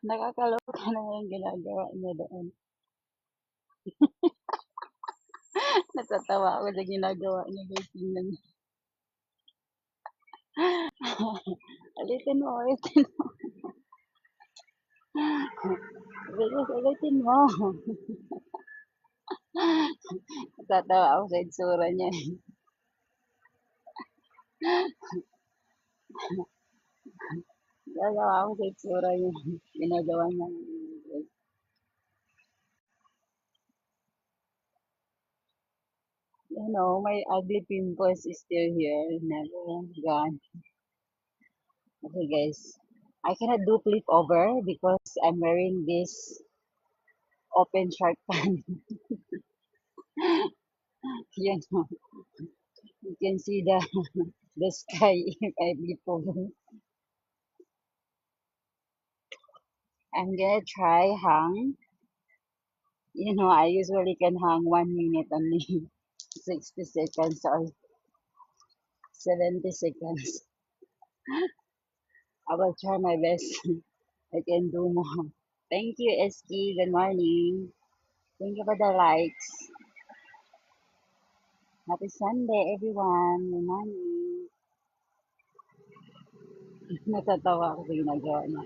Nakakaloka naman yung ginagawa niya doon. Natatawa ako sa ginagawa niya guys, tingnan niyo. Ulitin mo, ulitin mo. Bilis, ulitin mo. Natatawa ako sa itsura niya. Natatawa ako sa itsura niya. Ginagawa niya. You know, my ugly pimples is still here. Never gone. Okay, guys. I cannot do flip over because I'm wearing this open shark pants. You know, you can see the sky if I flip over. I'm gonna try hang. You know, I usually can hang 1 minute only, 60 seconds or 70 seconds. I will try my best. I can do more. Thank you, Eski. Good morning. Thank you for the likes. Happy Sunday, everyone. Good morning. Natatawa ako sa ginagawa niya.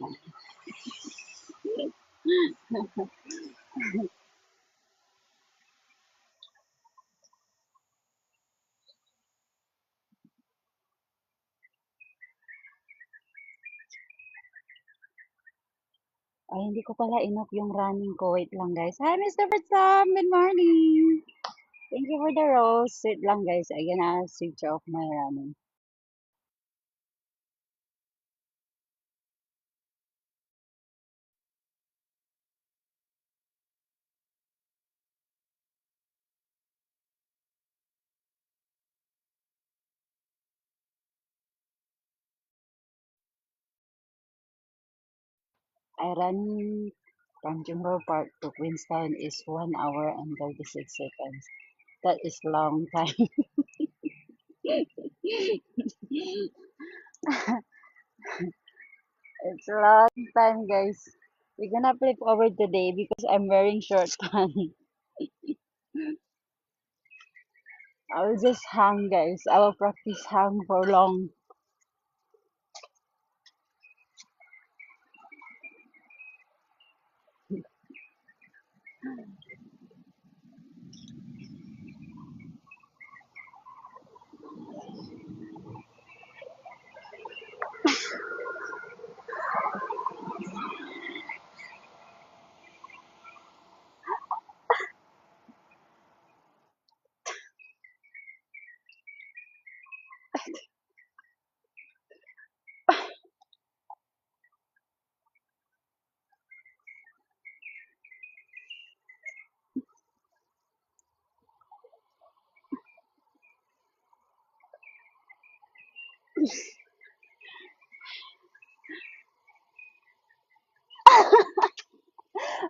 Ay, hindi ko pala enough yung running ko. Wait lang, guys. Hi, Mr. Sam. Good morning. Thank you for the rose. Wait lang, guys. I'm gonna switch off my running. I ran from Jumbo Park to Queenstown is 1 hour and 36 seconds. That is long time. It's a long time, guys. We're gonna flip over today because I'm wearing short pants. I will just hang, guys. I will practice hang for long.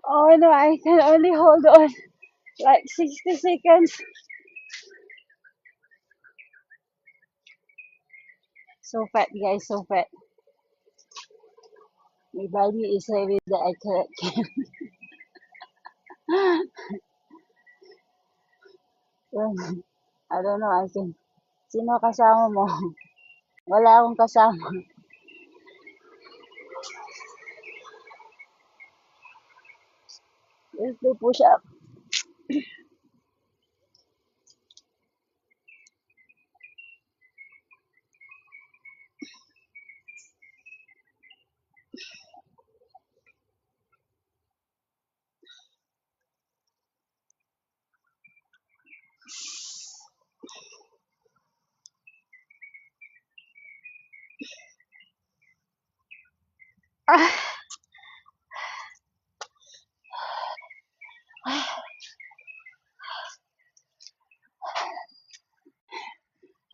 Oh no, I can only hold on like 60 seconds. So fat, guys, so fat. My body is heavy that I can't. I don't know, I can. Sino kasama mo? Wala akong kasama. Let's do push up.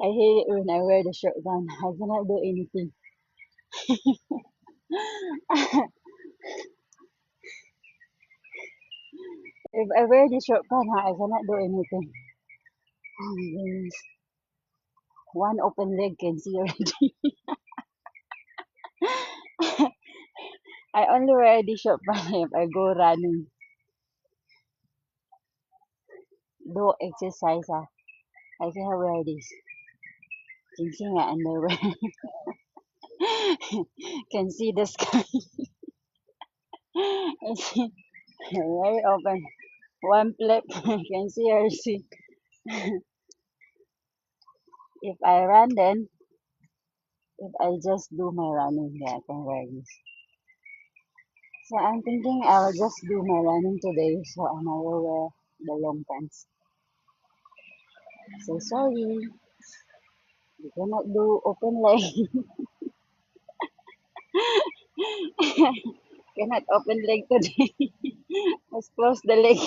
I hate it when I wear the short gun. I cannot do anything. If I wear the short gun, I cannot do anything. Oh my goodness. One open leg can see already. I only wear this short pants if I go running, do exercise. I can wear this. Can see my underwear. Can see the sky. I see very open. One flip. Can see her see. If I run, then if I just do my running, yeah, I can wear this. So I'm thinking I'll just do my running today, so I will wear the long pants. So sorry, you cannot do open leg. Cannot open leg today. Let's close the leg.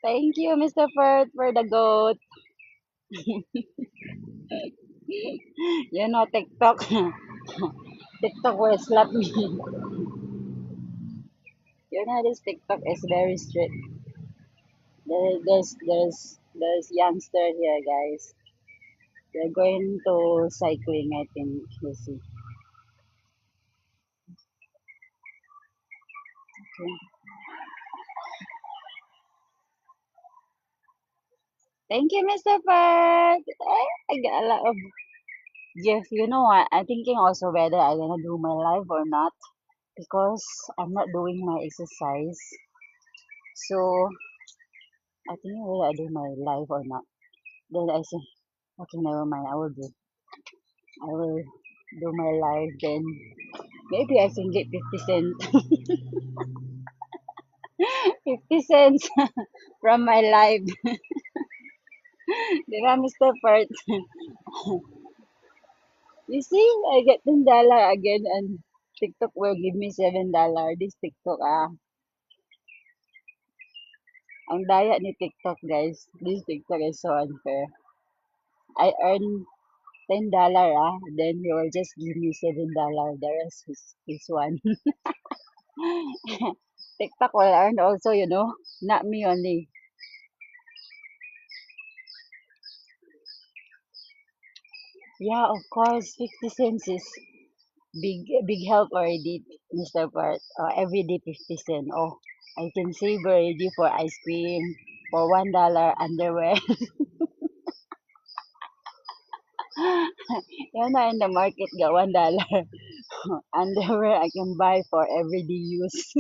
Thank you, Mr. Ferd, for the goat. You know TikTok. TikTok will slap me. You know this TikTok is very strict. There's youngster here, guys. They're going to cycling, I think. You see. Okay. Thank you, Mr. Ferd. I got a lot of gifts. You know what? I'm thinking also whether I'm gonna do my live or not because I'm not doing my exercise. So I think whether I do my live or not. Then I say, okay, never mind. I will do my live. Then maybe I can get 50 cents, 50 cents from my live. Di ba, Mr. Ferd? You see, I get $10 again and TikTok will give me $7. This TikTok, ang daya ni TikTok, guys. This TikTok is so unfair. I earn $10, then he will just give me $7. The rest is his one. TikTok will earn also, not me only. Yeah, of course, 50 cents is big help already, Mr. Bart. Every day 50 cents. Oh, I can save already for ice cream, for $1 underwear. In the market got $1 underwear I can buy for everyday use.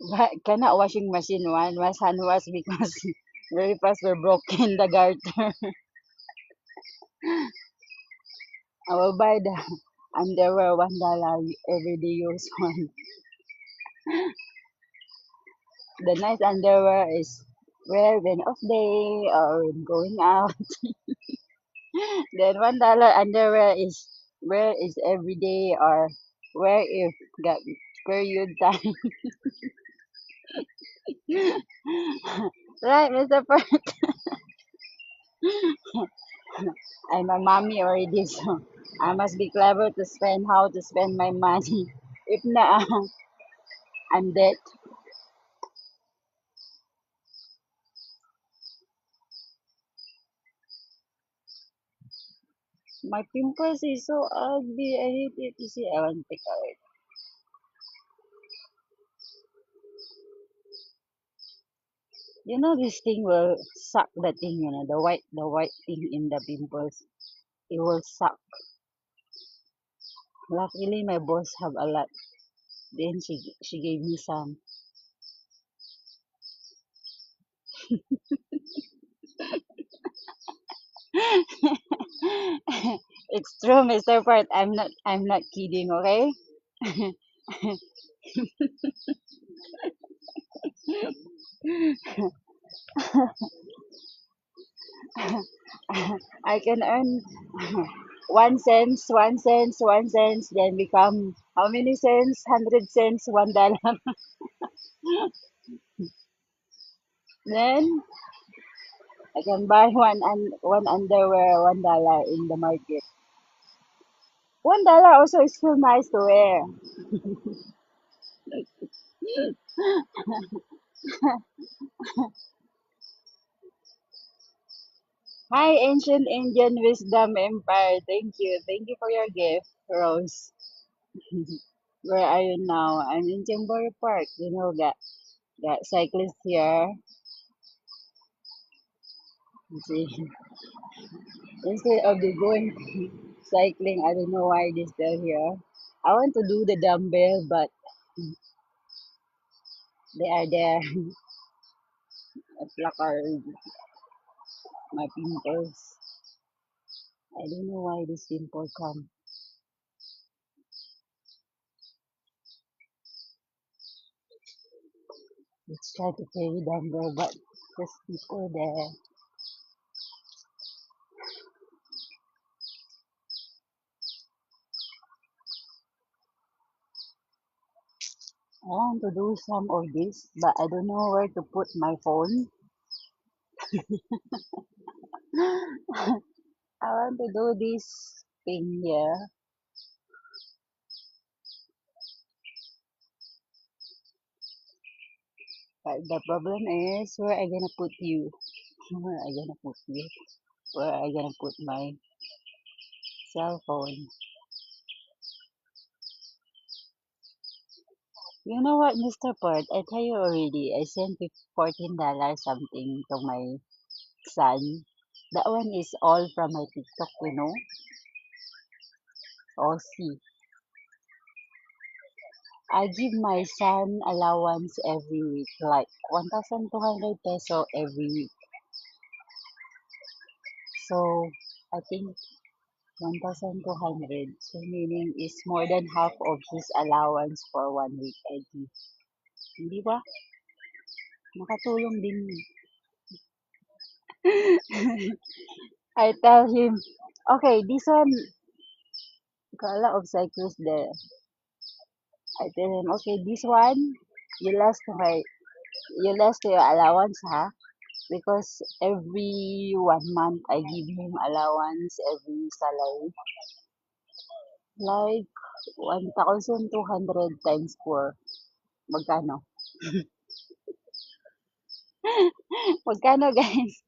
But cannot washing machine one, must hand wash because very fast we're broken the garter. I will buy the underwear $1 everyday use one. The nice underwear is wear when off day or when going out. Then $1 underwear is wear is every day or wear if got period time. Right, Mr. Per? I'm a mommy already, so I must be clever to spend how to spend my money. If not, I'm dead. My pimples is so ugly. I hate it. You see, I want to take out. This thing will suck the thing, the white thing in the pimples. It will suck. Luckily, my boss have a lot. Then she gave me some. It's true, Mr. Part. I'm not kidding, okay? I can earn 1 cent, 1 cent, 1 cent, then become how many cents? 100 cents, $1. Then I can buy one underwear $1 in the market. $1 also is still nice to wear. Hi, Ancient Indian Wisdom Empire. Thank you. Thank you for your gift, Rose. Where are you now? I'm in Timbori Park. You know, got cyclists here. You see, instead of they going cycling, I don't know why they still here. I want to do the dumbbell, but they are there. A placard, my pimples. I don't know why this pimple come. Let's try to carry dumbbell, but there's people there. I want to do some of this, but I don't know where to put my phone. I want to do this thing here, but the problem is where I gonna put you? Where I gonna put you? Where I gonna put my cell phone? You know what, Mr. Port? I tell you already. I sent $14 something to my son. That one is all from my TikTok, you know. Oh, see. I give my son allowance every week, like 1,200 peso every week. So I think 1,200. So meaning is more than half of his allowance for 1 week I give. Hindi ba? Nakatulong din yun. I tell him, okay, this one, got a lot of cyclists there. I tell him, okay, this one, you lost my, you lost your allowance, huh? Because every 1 month I give him allowance every salary, like 1,200 times 4. Magkano? Magkano guys?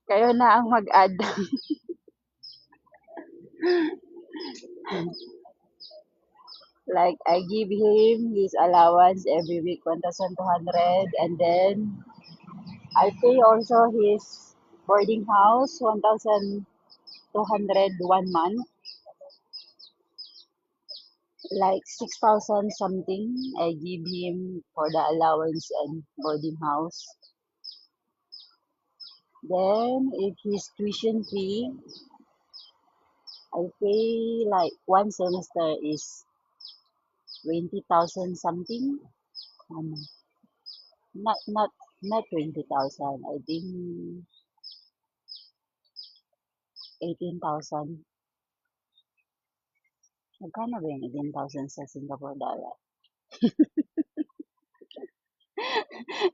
Kayo na ang mag-add. Like I give him his allowance every week 1,200, and then I pay also his boarding house 1,200 1 month, like 6,000 something I give him for the allowance and boarding house. Then if his tuition fee, I pay like one semester is 20,000 something. Um, not 20,000. I think 18,000. Magkano ba yung 18,000 sa Singapore dollar?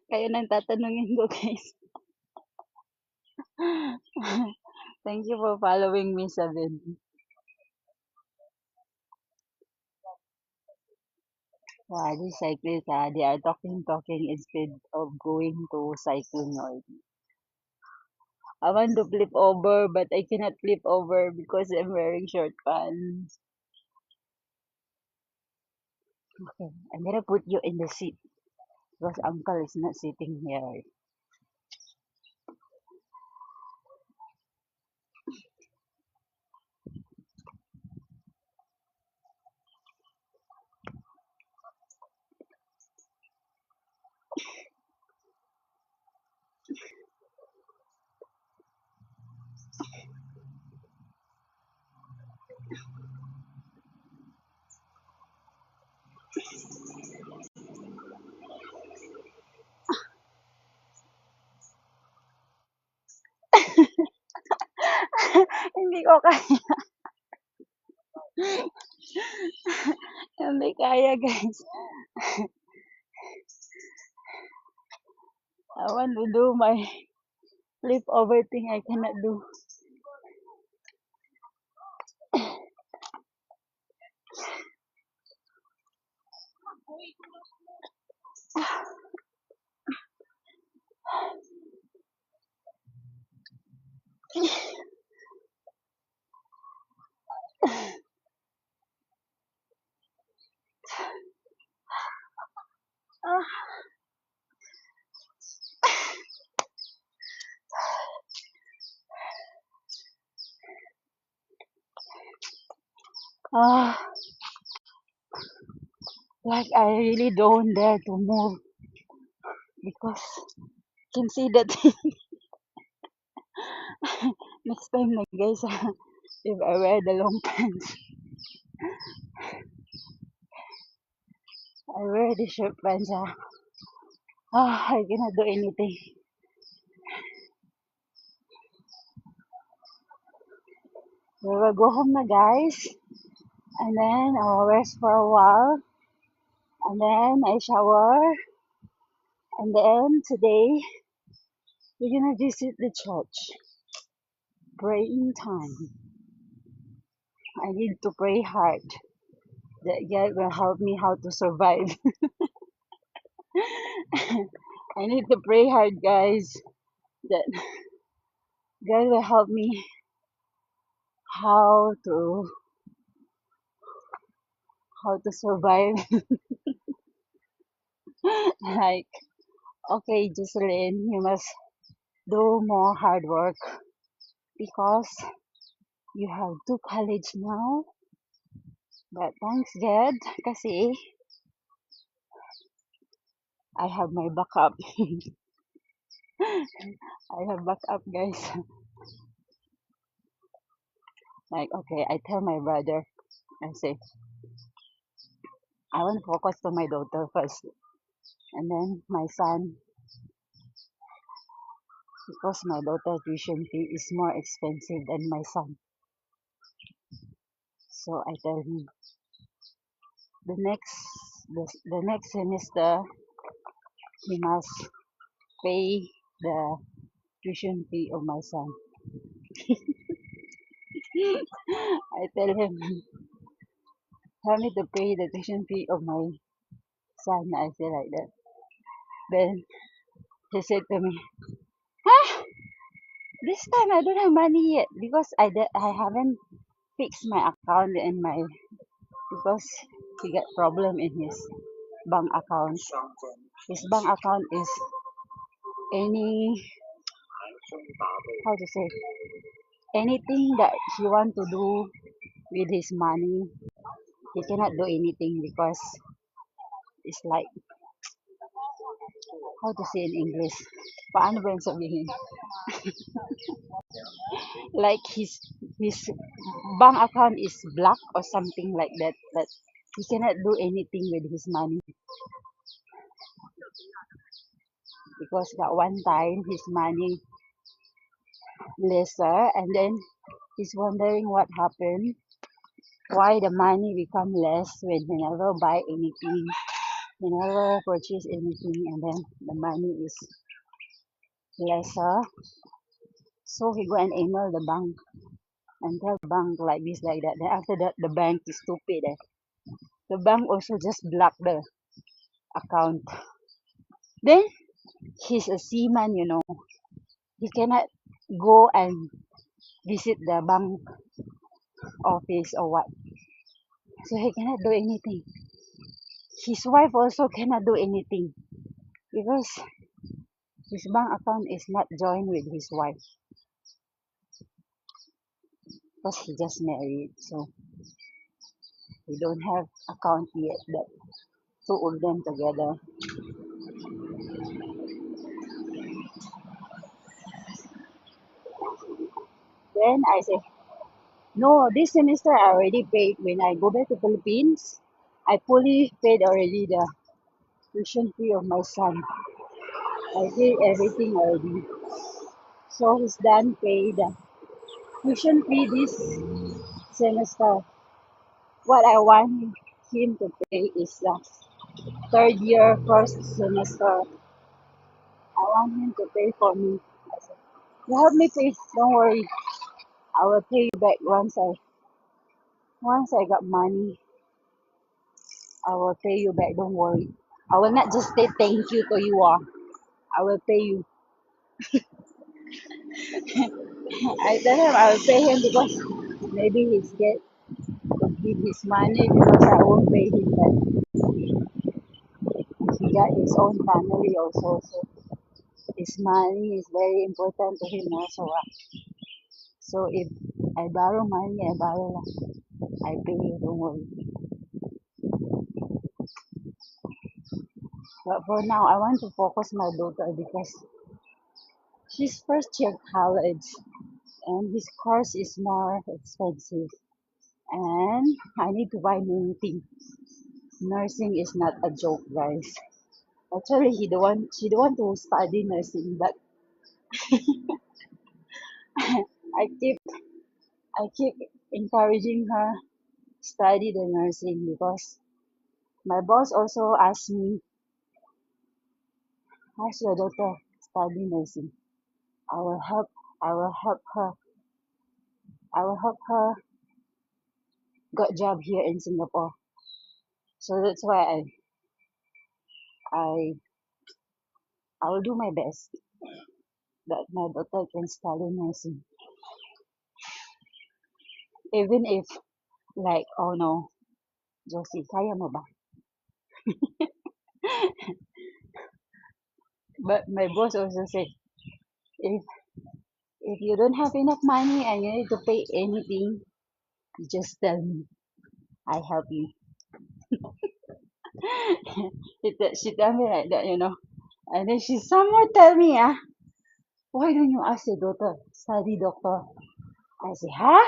Kayo nang tatanungin ko, guys. Thank you for following me, Sabin. Yeah, these cyclists, they are talking instead of going to cycling already. I want to flip over, but I cannot flip over because I'm wearing short pants. Okay, I'm gonna put you in the seat because uncle is not sitting here. Hindi ko kaya. Hindi kaya, guys. I want to do my flip over thing. I cannot do. Ah, like I really don't dare to move because can see that next time na guys, if I wear the long pants, I wear the short pants. I cannot do anything. We will go home na guys, and then I will rest for a while, and then I shower, and then today we're gonna visit the church. Praying time. I need to pray hard that God will help me how to survive. I need to pray hard, guys, that God will help me how to survive. Like, okay, Jocelyn, you must do more hard work because you have two college now. But thanks God, kasi I have my backup. I have backup, guys. Like, okay, I tell my brother, I say, I want to focus to my daughter first, and then my son, because my daughter's tuition fee is more expensive than my son. So I tell him the next the next semester he must pay the tuition fee of my son. I tell him, help me to pay the tuition fee of my son. I say like that. Then he said to me, "Ah, this time I don't have money yet because I haven't fixed my account in my because he got problem in his bank account. His bank account is any how to say anything that he want to do with his money, he cannot do anything because it's like how to say in English. Paano ba yung sabihin? Like his bank account is black or something like that. That he cannot do anything with his money because that one time his money lesser and then he's wondering what happened, why the money become less when he never buy anything, he never purchase anything, and then the money is lesser. So he go and email the bank and tell bank like this like that. Then after that the bank is stupid. The bank also just block the account. Then he's a seaman, you know. He cannot go and visit the bank office or what. So he cannot do anything. His wife also cannot do anything because his bank account is not joined with his wife because he just married. So we don't have account yet that two of them together. Then I say, no, this semester I already paid. When I go back to Philippines, I fully paid already the tuition fee of my son. I paid everything already. So he's done pay the tuition fee this semester. What I want him to pay is the third year first semester. I want him to pay for me. I said, you help me pay, don't worry. I will pay you back once I got money. I will pay you back, don't worry. I will not just say thank you to you. I will pay you. I tell him I will pay him because maybe he's get to give his money because I won't pay him back. He got his own family also, so his money is very important to him also. So if I borrow money, I borrow lang. I pay you, don't worry. But for now, I want to focus my daughter because she's first year college and his course is more expensive. And I need to buy many things. Nursing is not a joke, guys. Actually, she don't want to study nursing, but I keep I keep encouraging her study the nursing because my boss also asked me, ask your daughter study nursing. I will help I will help her I will help her got job here in Singapore. So that's why I I will do my best that my daughter can study nursing. Even if like, oh no, Josie, kaya mo ba? But my boss also say, if you don't have enough money and you need to pay anything, you just tell me. I help you. She tell me like that, you know. And then she somewhere tell me, why don't you ask your daughter study doctor? I say, huh?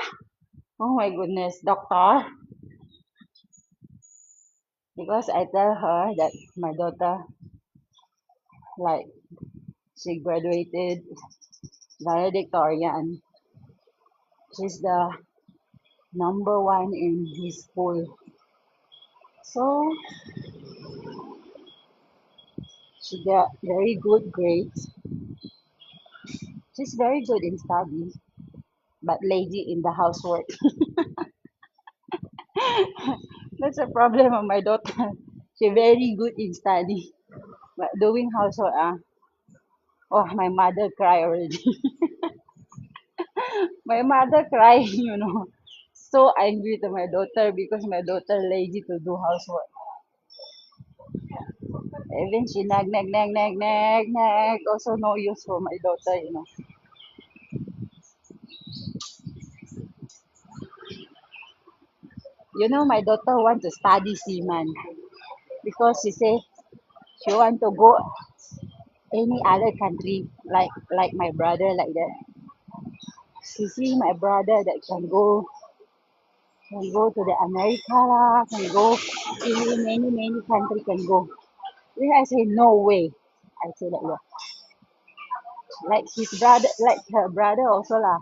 Oh my goodness, doctor. Because I tell her that my daughter, like, she graduated valedictorian. She's the number one in his school. So she got very good grades. She's very good in study, but lazy in the housework. That's a problem of my daughter. She very good in study, but doing housework, oh, my mother cry already. My mother crying, you know. So angry to my daughter because my daughter lazy to do housework. Even she nag, nag, nag, nag, nag, nag. Also no use for my daughter, you know. You know, my daughter want to study seaman because she say she want to go any other country like my brother like that. She see my brother that can go to the America lah, can go in many country can go. Then I say no way. I say like that. Like his brother, like her brother also lah.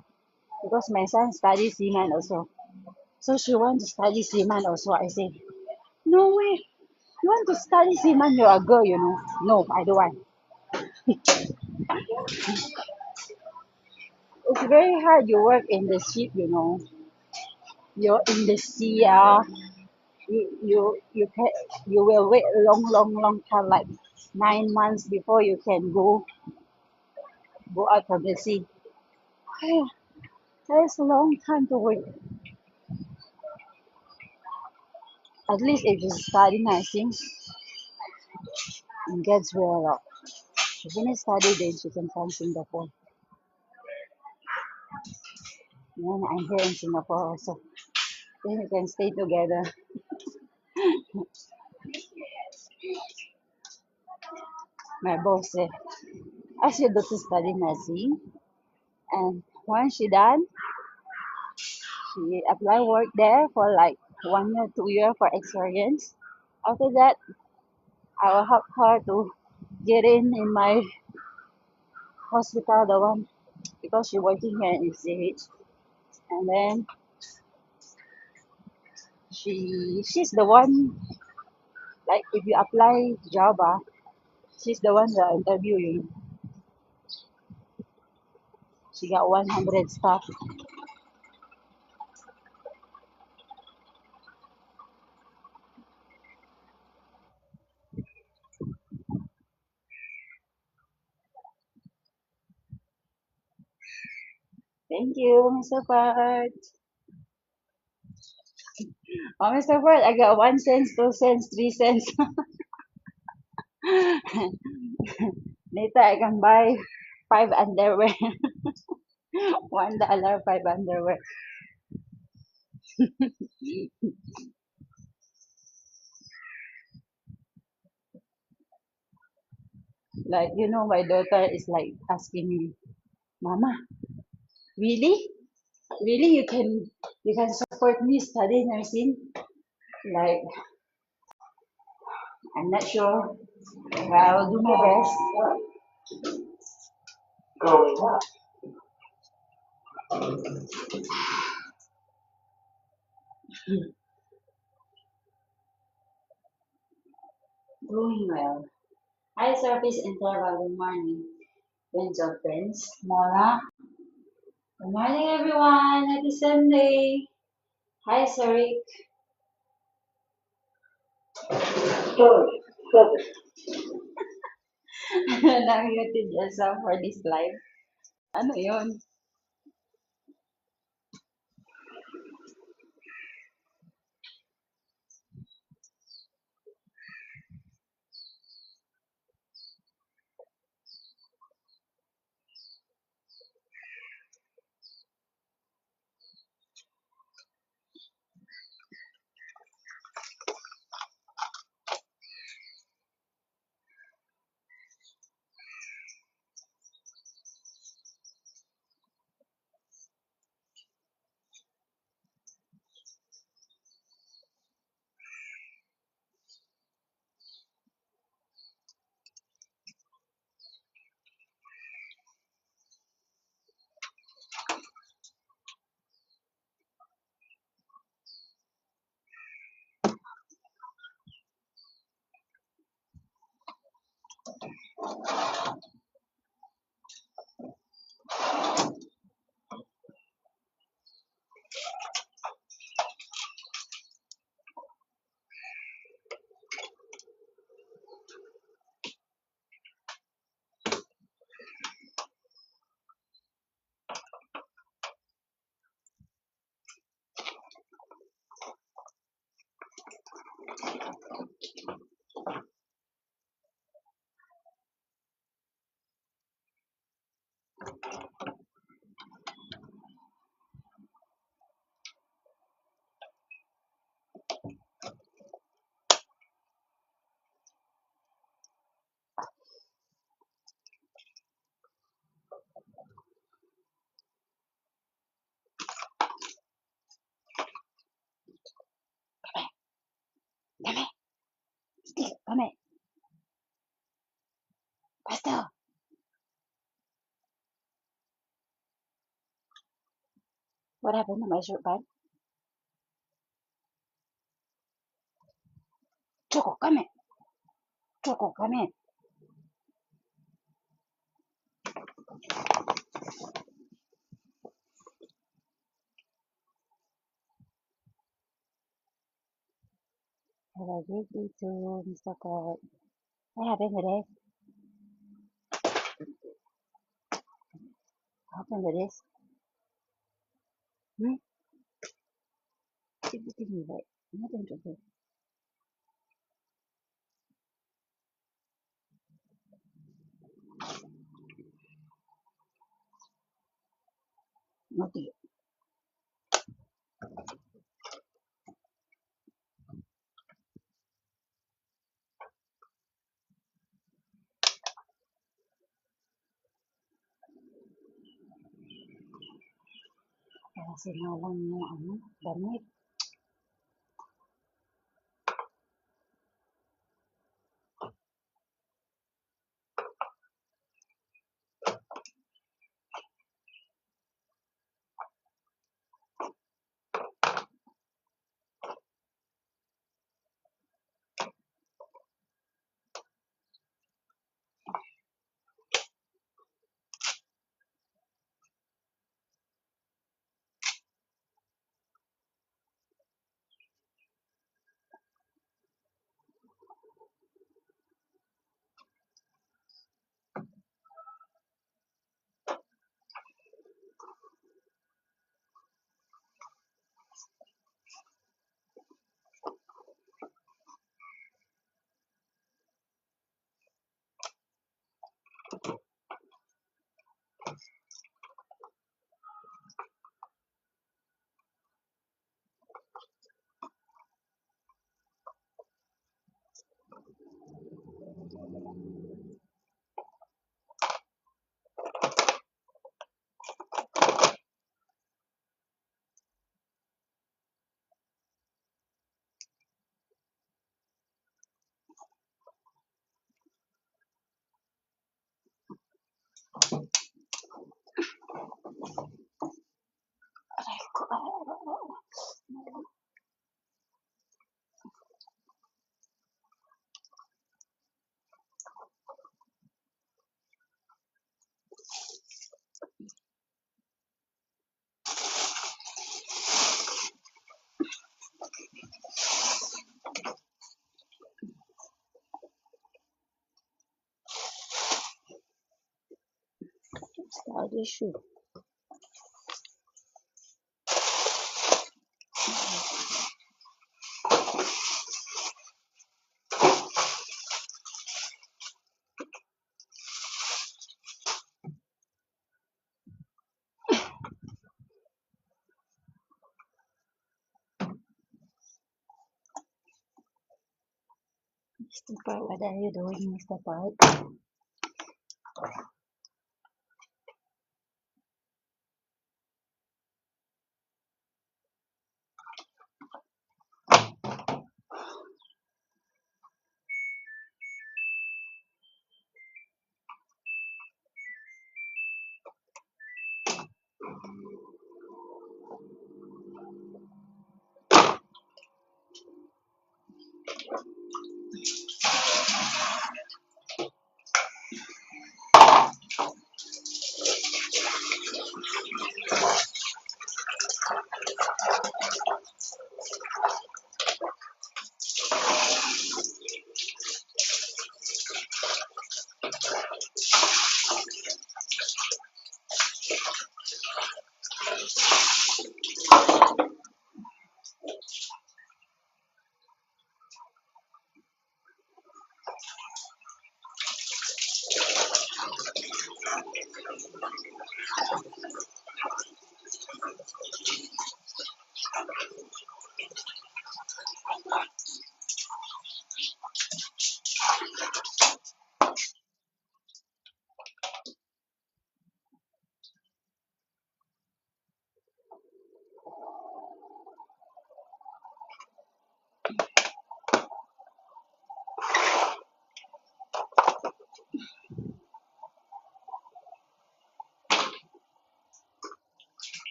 Because my son study seaman also. So she want to study seaman also. I say no way. You want to study seaman? You're a girl, you know. No, I don't want. It's very hard. You work in the ship, you know. You're in the sea, you will wait a long time, like 9 months before you can go out from the sea. That's a long time to wait. At least if you study nursing and gets well up. If you study, then she can come Singapore. And I'm here in Singapore also. Then we can stay together. My boss said, ask your daughter to study nursing, and once she done, she apply work there for like 1 year, 2 year for experience. After that, I will help her to get in my hospital, the one because she working here in CH. And then she's the one, like if you apply job, she's the one that interview you. She got 100 staff. Thank you, Mr. Ford. Oh, Mr. Ford, I got 1 cent, 2 cents, 3 cents. Later I can buy five underwear. $1, five underwear. Like, my daughter is like asking me, Mama, really? Really, you can support me study nursing? Like, I'm not sure, but I will do my best. Growing up. Doing well. Hi, Surface Interval. Good morning, friends of friends. Mona. Good morning, everyone. Happy Sunday. Hi, Sarik. Na-muted yourself for this live. Ano yun? Dame, stick, come, faster. What happened to my shirt pad? Choco, come. Choco, come. Have a great day too, Mr. Kurt. What happened today? What happened to this? Hmm? Give me that. Nothing to do. Nothing. Kaya sinalang yung damit. Study issue. Mr. Park, what are you doing, Mr. Park? Oh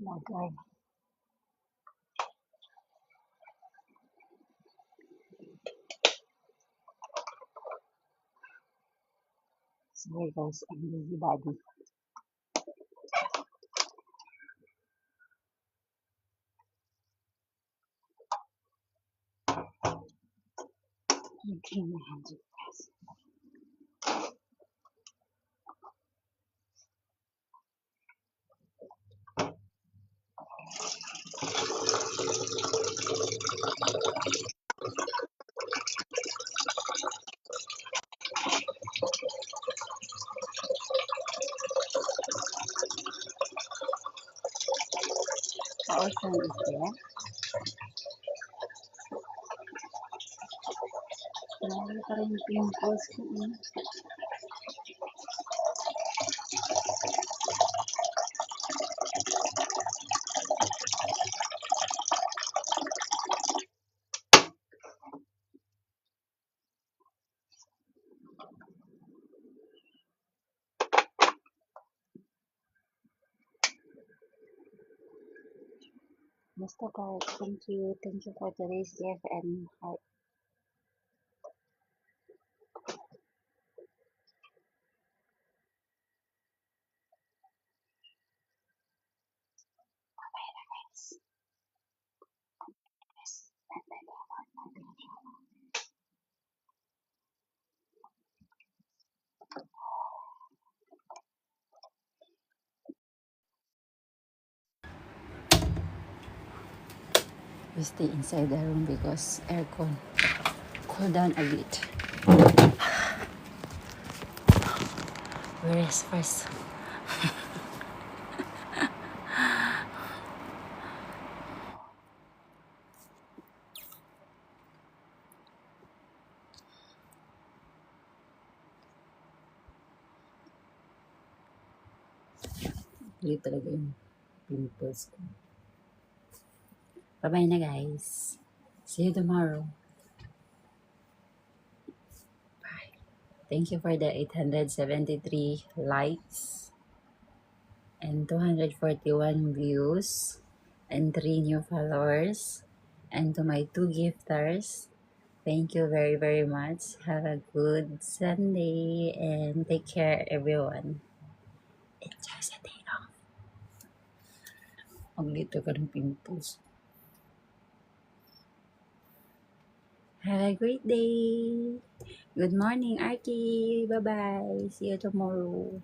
my God. Sorry guys, I'm busy body. I'm clean my hands with this. Also is there. Marami pa rin pimples ko eh. Mr. Park, thank you. Thank you for today's gift and heart. We stay inside the room because aircon cool down a bit. We rest first. Ulit talaga yung pimples ko. Bye-bye na guys. See you tomorrow. Bye. Thank you for the 873 likes and 241 views and 3 new followers. And to my 2 gifters, thank you very, very much. Have a good Sunday and take care, everyone. Enjoy the day off. Maglito ka ng pimples. Have a great day. Good morning, Arky. Bye-bye. See you tomorrow.